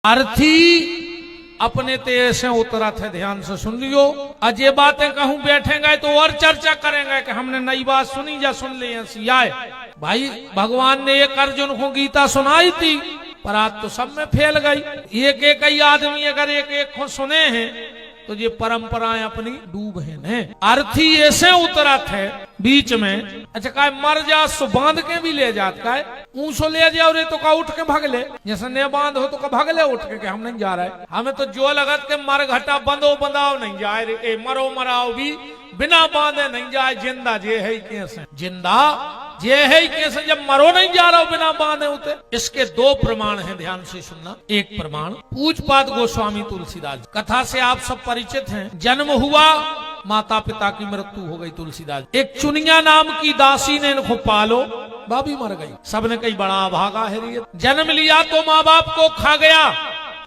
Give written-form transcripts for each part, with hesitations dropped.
अर्थी अपने ते ऐसे उतरा थे, ध्यान से सुन लियो। आज ये बातें कहूं बैठेंगे तो और चर्चा करेंगे कि हमने नई बात सुनी या सुन ली सियाए। भाई भगवान ने एक अर्जुन को गीता सुनाई थी, पर आज तो सब में फैल गई। एक एक ही आदमी अगर एक एक को सुने हैं तो ये परंपराएं अपनी डूब है। अर्थी ऐसे उतरा थे बीच में, अच्छा का मर जा सो बांध के भी ले जात का ऊँसो ले जाओ रे तो का उठ के भाग ले, जैसे ने बांध हो तो का भाग ले उठ के हम नहीं जा रहे। हमें तो जो लगत के मर घटा बंदो बंदाओ नहीं जाए रे, मरो मराओ भी बिना बांधे नहीं जाए। जिंदा जे है कैसे, जिंदा जे है कैसे, जब मरो नहीं जा रहा हो बिना बांधे होते। इसके दो प्रमाण हैं, ध्यान से सुनना। एक प्रमाण पूज्यपाद गोस्वामी तुलसीदास कथा से आप सब परिचित हैं। जन्म हुआ, माता पिता की मृत्यु हो गई तुलसीदास। एक चुनिया नाम की दासी ने इनको पालो, भाभी मर गई। सबने कही बड़ा भागा है रे। जन्म लिया तो माँ बाप को खा गया,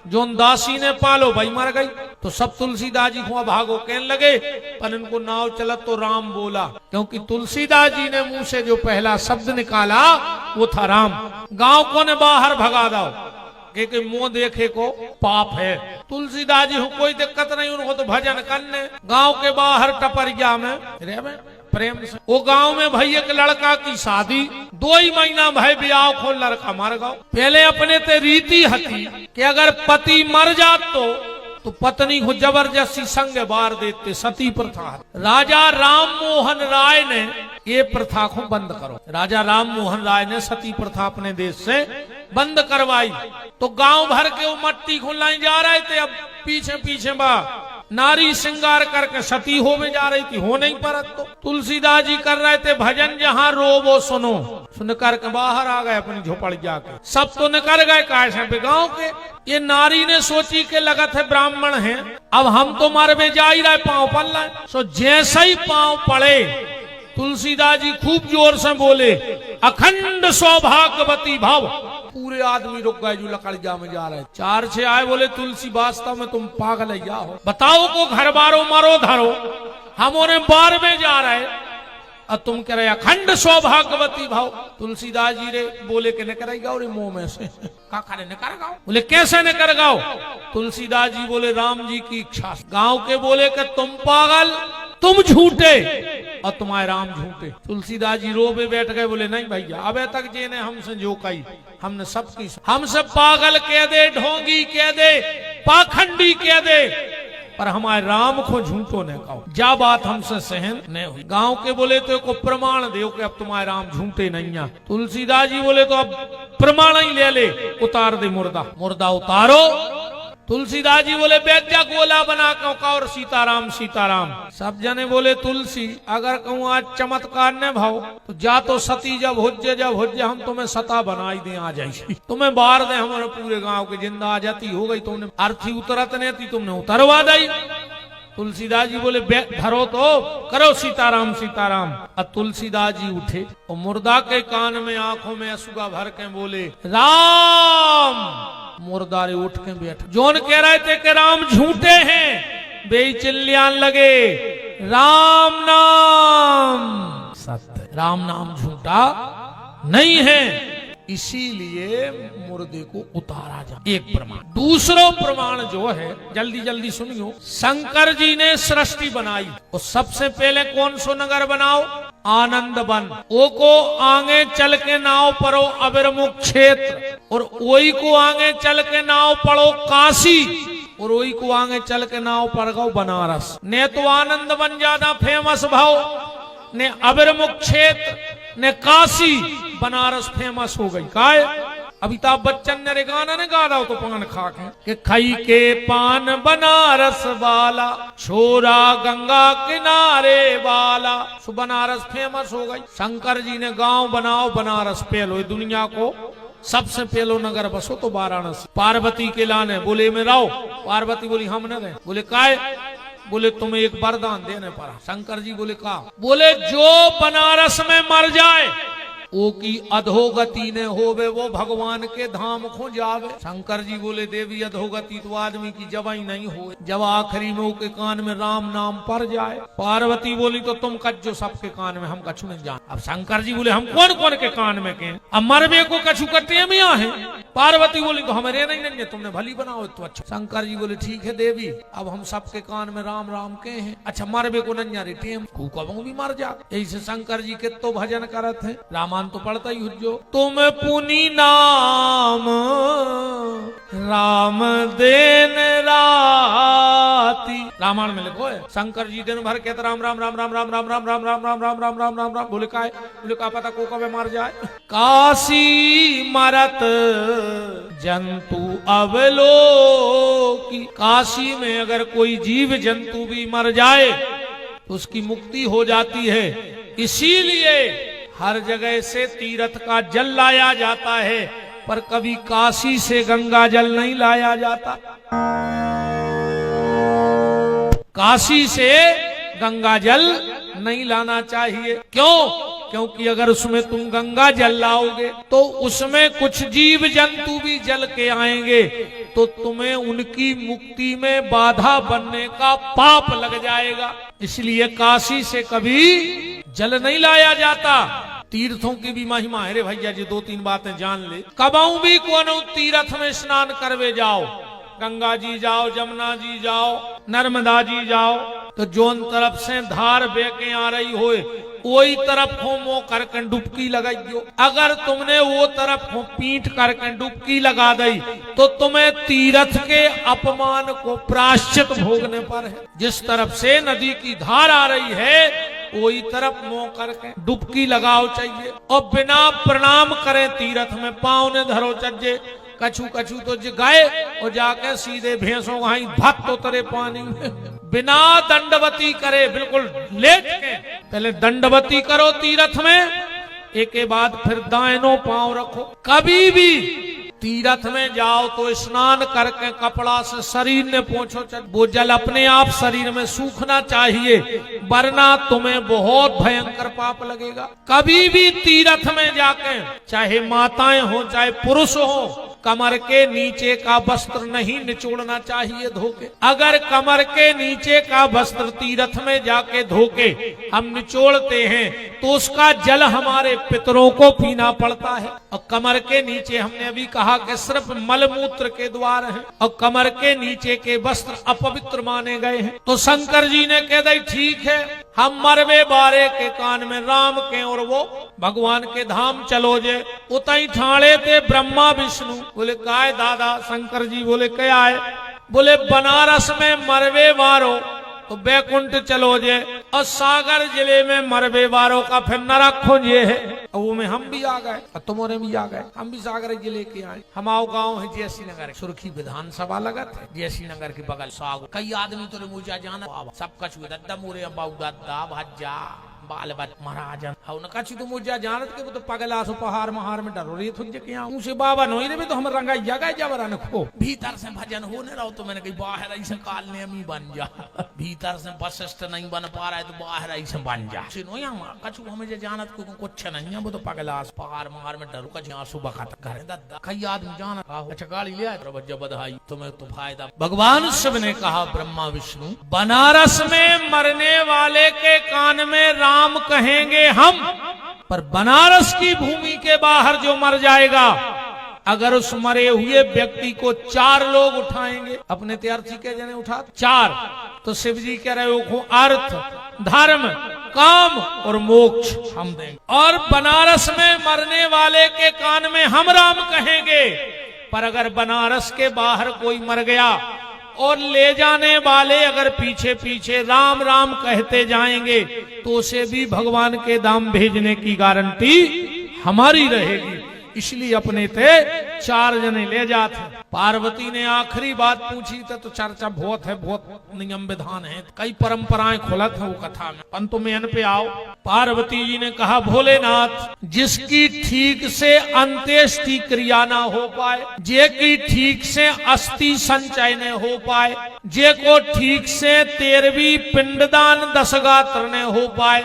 जो दासी ने पालो भाई मर गई। तो सब तुलसीदास जी को भागो कहने लगे, पर इनको नाव चलत तो राम बोला, क्योंकि तुलसीदास जी ने मुंह से जो पहला शब्द निकाला वो था राम। गांव को ने बाहर भगा दो, क्योंकि मुंह देखे को पाप है। तुलसीदास जी को कोई दिक्कत नहीं, उनको तो भजन करने। गांव के बाहर टपरिया में रे प्रेम से वो गांव में भाई एक लड़का की शादी, 2 ही महीना भाई ब्याह को लड़का मर गया। पहले अपने ते रीति हती कि अगर पति मर जात तो पत्नी को जबरदस्ती संग बार देते, सती प्रथा। राजा राम मोहन राय ने ये प्रथा को बंद करो। राजा राम मोहन राय ने सती प्रथा अपने देश से बंद करवाई। तो गांव भर के वो मट्टी को लाई जा रहे थे। अब पीछे पीछे बा नारी श्रृंगार करके सती हो में जा रही थी, हो नहीं परत। तो तुलसीदास जी कर रहे थे भजन, जहाँ रो वो सुनो। सुन करके बाहर आ गए अपनी झोपड़ जाके। सब तो निकल गए कैसे गांव के। ये नारी ने सोची के लगत है ब्राह्मण है, अब हम तो मारे में जा ही रहे, पांव पड़ रहे। सो जैसे ही पांव पड़े तुलसीदास जी खूब जोर से बोले, अखंड सौभाग्यवती भव। पूरे आदमी रुक गए जो लकड़िया में जा रहे। 4 6 आए, बोले तुलसी वास्तव में तुम पागल है हो, बताओ को घर बारो मरो धरो, हम उन्हें बार में जा रहे और तुम कह रहे अखंड सौभाग्यवती भाव। तुलसीदास जी रे बोले के निकर गाओ रे मुंह में से, का करे निकर गाओ। बोले कैसे निकर गाओ। तुलसीदास जी बोले राम जी की इच्छा। गांव के बोले कि तुम पागल, तुम झूठे और तुम्हारे राम झूठे। तुलसीदास जी रो पे बैठ गए, बोले नहीं भैया, अबे तक जेने हमसे जो कही हमने सबकी, हमसे पागल कह दे, ढोंगी कह दे, पाखंडी कह दे, पर हमारे राम को झूठो ने कहो। जा बात हमसे सहन नहीं हुई। गांव के बोले तो को प्रमाण दो कि अब तुम्हारे राम झूठे नहीं है। तुलसीदास जी बोले तो अब प्रमाण ही ले ले, उतार दे मुर्दा। मुर्दा उतारो। तुलसीदास जी बोले बेजा गोला बना के और सीताराम सीताराम। सब जने बोले तुलसी अगर कहूँ आज चमत्कार ने भाव तो जा तो सती जब हुज्जे हम तुम्हें सता बनाई दे, आ जाएगी तुम्हें बार दे, हमारे पूरे गांव के जिंदा आ जाती हो गई। तुमने अर्थी उतरत नहीं थी, तुमने उतरवा दी। तुलसीदास जी बोले धरो तो करो सीताराम सीताराम। अब तुलसीदास जी उठे और मुर्दा के कान में आंखों में असुगा भर के बोले राम। मुर्दारे उठ के बैठ। जोन कह रहे थे कि राम झूठे हैं, बे चिल्लान लगे राम नाम सत्य, राम नाम झूठा नहीं है, इसीलिए मुर्दे को उतारा जा। एक प्रमाण। दूसरा प्रमाण जो है, जल्दी जल्दी सुनियो। शंकर जी ने सृष्टि बनाई और सबसे पहले कौन सो नगर बनाओ, आनंद वन। ओ को आगे चल के नाव पढ़ो अबिरमुख क्षेत्र, और वही को आगे चल के नाव पढ़ो काशी, और वही को आगे चल के नाव पढ़ गो बनारस। ने तो आनंद वन ज्यादा फेमस भाव, ने अबिरमुख क्षेत्र, ने काशी, बनारस फेमस हो गई। काय अमिताभ बच्चन ने गाना ने गा रहा हो तो पान खा के खाई के पान बनारस वाला, छोरा गंगा किनारे वाला। सो बनारस फेमस हो गई। शंकर जी ने गांव बनाओ बनारस पहलो, दुनिया को सबसे पहलो नगर बसो तो वाराणसी। पार्वती के लाने बोले में रहो, पार्वती बोली हम न रहे। बोले काय, बोले तुम्हें एक वरदान देने पड़ा। शंकर जी बोले का, बोले जो बनारस में मर जाए ओ की अधोगति ने होवे, वो भगवान के धाम खो जावे। शंकर जी बोले देवी अधोगति तो आदमी की जवाई नहीं हो, जब आखिरी में के कान में राम नाम पड़ जाए। पार्वती बोली तो तुम कच्चो सबके कान में, हम कछु नहीं जान। अब शंकर जी बोले हम कौन कौन के कान में के, अब मरबे को कछु कटे मिया है। पार्वती बोली तो हमारे नहीं, तुमने भली बनाओ तो अच्छा। शंकर जी बोले ठीक है देवी, अब हम सबके कान में राम राम के हैं। अच्छा मरबे को नहीं रे टेम कबू भी मर जा। ऐसे शंकर जी के तो भजन करत है, रामान तो पढ़ता ही हुज्जो। तुम पुनि नाम राम देन राती, रामायण में लिखो है। शंकर जी दिन भर कहते राम राम राम राम राम राम राम राम राम राम राम राम राम राम राम। बोले का पता को कब मार जाए। काशी मरत जंतु अवलोकी, काशी में अगर कोई जीव जंतु भी मर जाए तो उसकी मुक्ति हो जाती है। इसीलिए हर जगह से तीर्थ का जल लाया जाता है, पर कभी काशी से गंगा जल नहीं लाया जाता। काशी से गंगा जल नहीं लाना चाहिए। क्यों? क्योंकि अगर उसमें तुम गंगा जल लाओगे तो उसमें कुछ जीव जंतु भी जल के आएंगे, तो तुम्हें उनकी मुक्ति में बाधा बनने का पाप लग जाएगा। इसलिए काशी से कभी जल नहीं लाया जाता। तीर्थों की भी महिमा है रे भैया जी, 2-3 बातें जान ले। कबाऊ भी कोनो तीर्थ में स्नान करवे जाओ, गंगा जी जाओ, जमुना जी जाओ, नर्मदा जी जाओ, तो जोन तरफ से धार बेके आ रही होए वही तरफ हो मुंह करके डुबकी लगाइयो। अगर तुमने वो तरफ हो पीठ करके डुबकी लगा दी तो तुम्हें तीर्थ के अपमान को प्रायश्चित भोगने पर है। जिस तरफ से नदी की धार आ रही है वही तरफ मुंह करके डुबकी लगाओ चाहिए, और बिना प्रणाम करें तीर्थ में पांव ने धरो चज्जे। कछु कछु तो गए और जाके सीधे भैंसों वहां भक्त उतरे पानी में, बिना दंडवती करे, बिल्कुल लेट के पहले दंडवती करो तीर्थ में, एक के बाद फिर दाहिनों पांव रखो। कभी भी तीर्थ में जाओ तो स्नान करके कपड़ा से शरीर ने पोंछो, वो जल अपने आप शरीर में सूखना चाहिए, वरना तुम्हें बहुत भयंकर पाप लगेगा। कभी भी तीर्थ में जाके चाहे माताएं हो चाहे पुरुष हो, कमर के नीचे का वस्त्र नहीं निचोड़ना चाहिए धोके। अगर कमर के नीचे का वस्त्र तीर्थ में जाके धोके हम निचोड़ते हैं तो उसका जल हमारे पितरों को पीना पड़ता है। और कमर के नीचे हमने अभी कहा कि सिर्फ मलमूत्र के द्वार हैं, और कमर के नीचे के वस्त्र अपवित्र माने गए हैं। तो शंकर जी ने कह दी ठीक है, हम मरवे बारे के कान में राम के और वो भगवान के धाम चलो जे। उतई ठाणे थे ब्रह्मा विष्णु। बोले काय दादा? शंकर जी बोले क्या है? बोले बनारस में मरवे वारो तो बैकुंठ चलो जे, और सागर जिले में मरवे वारों का फिर नरक खोजे है। वो में हम भी आ गए और तुम्हारे भी आ गए, हम भी सागर जिले के आए। हमारा गांव है जयसी नगर, सुर्खी विधानसभा लगत है जयसी नगर के बगल। सागर कई आदमी तो मुझे जाना सब कछु दद्दा मोरे बाऊ दद्दा भज्जा बाल बच महाराजन हाउ न कछु तो मुझे जानत के वो तो पगला सो पहाड़ महार में डरो रे थुन के यहां से बाबा नोई रे तो हम रंगा जगह जबरन खो भीतर से भजन होने रहो। तो मैंने कही बाहर ऐसे काल ने अमी बन जा, भीतर से वशिष्ठ नहीं बन पा रहा है तो बाहर ऐसे बन जा। सुनो यहां कछु हमें जे जानत को कुछ नहीं है, वो तो पगला पहाड़ महार में डरो का सुबह खाता घर दद्दा कई आदमी जाना। अच्छा गाड़ी ले आए तो बधाई तुम्हें तो फायदा। भगवान शिव ने कहा ब्रह्मा विष्णु, बनारस में मरने वाले के कान में राम कहेंगे हम, पर बनारस की भूमि के बाहर जो मर जाएगा, अगर उस मरे हुए व्यक्ति को 4 लोग उठाएंगे, अपने त्यार्थी के जने उठा 4, तो शिव जी कह रहे हो अर्थ धर्म काम और मोक्ष हम देंगे। और बनारस में मरने वाले के कान में हम राम कहेंगे, पर अगर बनारस के बाहर कोई मर गया और ले जाने वाले अगर पीछे पीछे राम राम कहते जाएंगे तो उसे भी भगवान के धाम भेजने की गारंटी हमारी रहेगी। इसलिए अपने थे 4 जने ले जाते। पार्वती ने आखिरी बात पूछी तो चर्चा बहुत है, बहुत नियम विधान है, कई परंपराएं खुलत है वो कथा में। अंत में अन पे आओ। पार्वती जी ने कहा भोलेनाथ, जिसकी ठीक से अंत्येष्टि क्रिया ना हो पाए, जे की ठीक से अस्थि संचय न हो पाए, जे को ठीक से 13वीं पिंडदान 10 गात्र न हो पाए,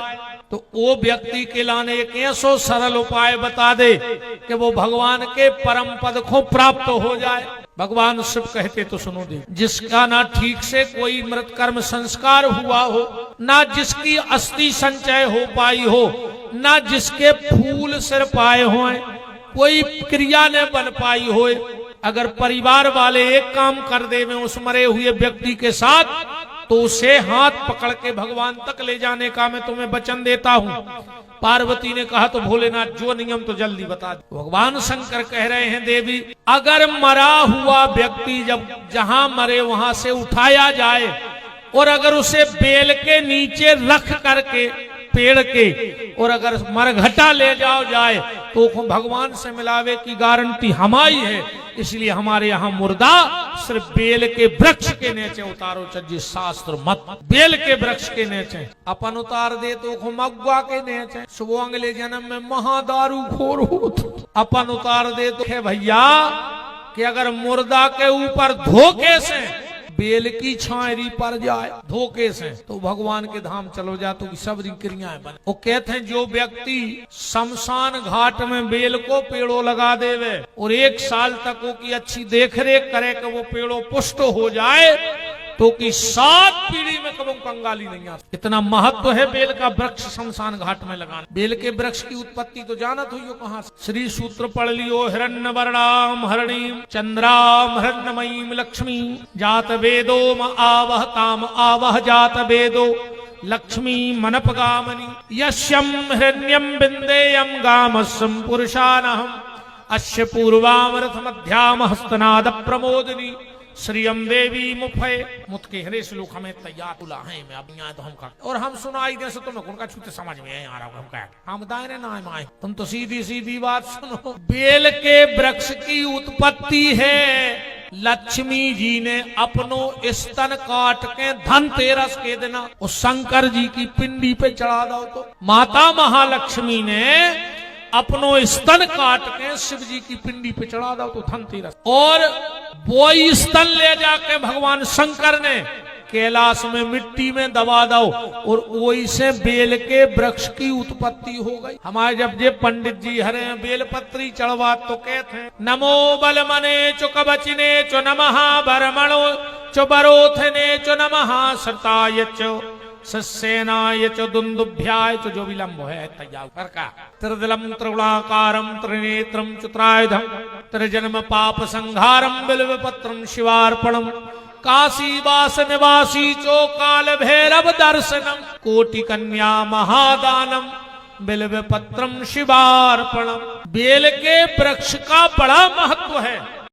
तो वो व्यक्ति के लाने एक ऐसो सरल उपाय बता दे कि वो भगवान के परम पद को प्राप्त हो जाए। भगवान शिव कहते तो सुनो दे, जिसका ना ठीक से कोई मृत कर्म संस्कार हुआ हो, ना जिसकी अस्थि संचय हो पाई हो, ना जिसके फूल सिर पाए हों, कोई क्रिया न बन पाई हो, अगर परिवार वाले एक काम कर दे में उस मरे हुए व्यक्ति के साथ, तो उसे हाथ पकड़ के भगवान तक ले जाने का मैं तुम्हें वचन देता हूँ। पार्वती ने कहा तो भोलेनाथ जो नियम तो जल्दी बता दे। भगवान शंकर कह रहे हैं देवी, अगर मरा हुआ व्यक्ति जब जहां मरे वहां से उठाया जाए और अगर उसे बेल के नीचे रख करके पेड़ के और अगर मरघटा ले जाओ जाए तो भगवान से मिलावे की गारंटी हमारी है। इसलिए हमारे यहाँ मुर्दा सिर्फ बेल के वृक्ष के नीचे उतारो, चाहिए शास्त्र मत। बेल के वृक्ष के नीचे अपन उतार दे तो मगुआ के नीचे, सुबह अगले जन्म में महादारू खोर हो तो अपन उतार दे तो है भैया कि अगर मुर्दा के ऊपर धोखे से बेल की छायरी पर जाए धोखे से तो भगवान के धाम चलो जा, तो सब क्रियाएं बने। वो कहते हैं जो व्यक्ति शमशान घाट में बेल को पेड़ों लगा देवे और 1 साल तक वो की अच्छी देख रेख करे कि वो पेड़ों पुष्ट हो जाए, तो कि 7 पीढ़ी में कभी कंगाली नहीं आती। इतना महत्व है बेल का वृक्ष शमशान घाट में लगाना। बेल के वृक्ष की उत्पत्ति तो जानत हुई हो कहां से? श्री सूत्र पढ़ लियो, हिरण्य वर्णाम हरणीम चंद्राम हिरण्यमयीम लक्ष्मी जात वेदो आवह ताम आवह जात वेदो लक्ष्मी मनपगामनी यश्यम हिरण्यम बिंदेयम गामस्सम पुरुषानहम अश्य पूर्वामरथ मध्याम हस्तनाद प्रमोदनी श्रीयम देवी मुफे मुत के हरे श्लोक हमें तैयार तुला है मैं अब यहाँ तो हम का और हम सुनाई दे तो मैं उनका छूते समझ में आ रहा हूँ। हम क्या हम दायरे ना आए, तुम तो सीधी सीधी बात सुनो। बेल के वृक्ष की उत्पत्ति है, लक्ष्मी जी ने अपनो स्तन काट के धनतेरस के दिन उस शंकर जी की पिंडी पे चढ़ा दो, तो माता महालक्ष्मी ने अपनो स्तन काट के शिव जी की पिंडी पे चढ़ा दो तो धनतेरस, और वो स्तन ले जाके भगवान शंकर ने कैलाश में मिट्टी में दबा दो और वही से बेल के वृक्ष की उत्पत्ति हो गई। हमारे जब जे पंडित जी हरे बेलपत्री चढ़वा तो कहते हैं नमो बल मने चो कवचने चो नमः बरमणो चो बरोथने चो नमः सताय चो सस्यनाय च दुंदुभ्याय च जो विलंब है तैयार कर का त्रिदलम त्रिगुणाकारम त्रिनेत्रम चतुरायुधम त्रिजन्म पाप संहारम बिल्वपत्रम शिवार्पणम काशीवास निवासी चो काल भैरव दर्शनम कोटि कन्या महादानम बिल्वपत्रम शिवार्पणम। बेल के वृक्ष का बड़ा महत्व है।